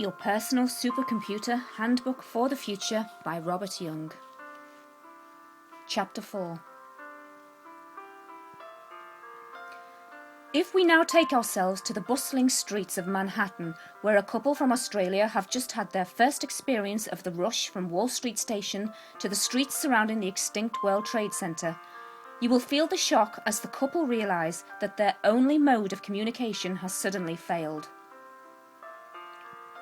Your Personal Supercomputer Handbook for the Future by Robert Young. Chapter 4. If we now take ourselves to the bustling streets of Manhattan, where a couple from Australia have just had their first experience of the rush from Wall Street Station to the streets surrounding the extinct World Trade Center, you will feel the shock as the couple realise that their only mode of communication has suddenly failed.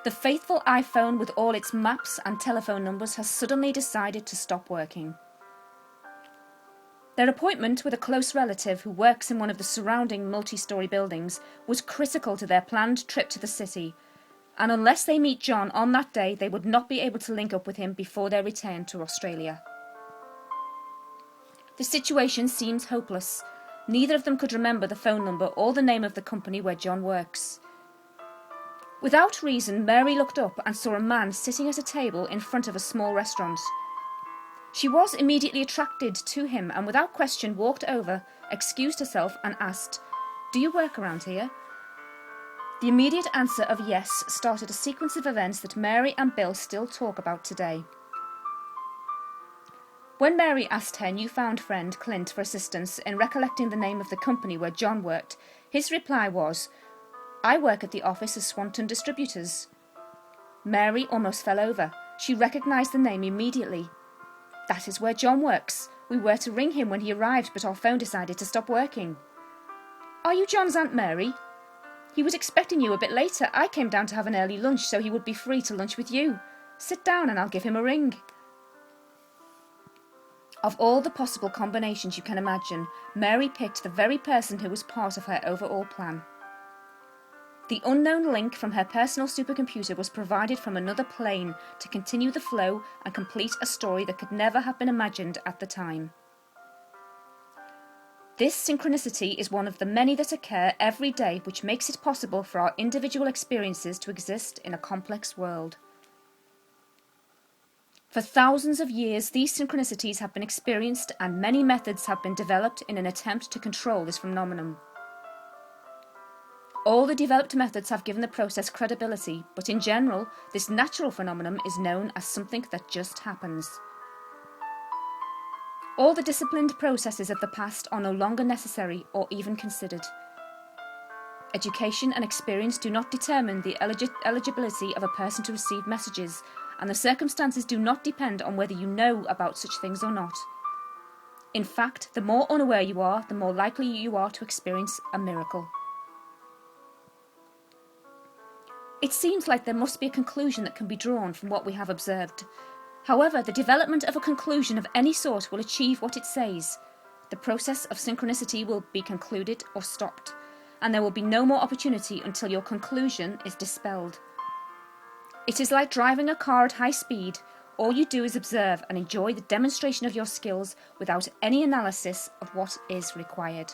The faithful iPhone with all its maps and telephone numbers has suddenly decided to stop working. Their appointment with a close relative who works in one of the surrounding multi-storey buildings was critical to their planned trip to the city, and unless they meet John on that day, they would not be able to link up with him before their return to Australia. The situation seems hopeless. Neither of them could remember the phone number or the name of the company where John works. Without reason, Mary looked up and saw a man sitting at a table in front of a small restaurant. She was immediately attracted to him and without question walked over, excused herself and asked, "Do you work around here?" The immediate answer of yes started a sequence of events that Mary and Bill still talk about today. When Mary asked her newfound friend Clint for assistance in recollecting the name of the company where John worked, his reply was, "I work at the office of Swanton Distributors." Mary almost fell over. She recognised the name immediately. "That is where John works. We were to ring him when he arrived, but our phone decided to stop working." "Are you John's Aunt Mary? He was expecting you a bit later. I came down to have an early lunch so he would be free to lunch with you. Sit down and I'll give him a ring." Of all the possible combinations you can imagine, Mary picked the very person who was part of her overall plan. The unknown link from her personal supercomputer was provided from another plane to continue the flow and complete a story that could never have been imagined at the time. This synchronicity is one of the many that occur every day which makes it possible for our individual experiences to exist in a complex world. For thousands of years, these synchronicities have been experienced and many methods have been developed in an attempt to control this phenomenon. All the developed methods have given the process credibility, but in general, this natural phenomenon is known as something that just happens. All the disciplined processes of the past are no longer necessary or even considered. Education and experience do not determine the eligibility of a person to receive messages, and the circumstances do not depend on whether you know about such things or not. In fact, the more unaware you are, the more likely you are to experience a miracle. It seems like there must be a conclusion that can be drawn from what we have observed. However, the development of a conclusion of any sort will achieve what it says. The process of synchronicity will be concluded or stopped, and there will be no more opportunity until your conclusion is dispelled. It is like driving a car at high speed. All you do is observe and enjoy the demonstration of your skills without any analysis of what is required.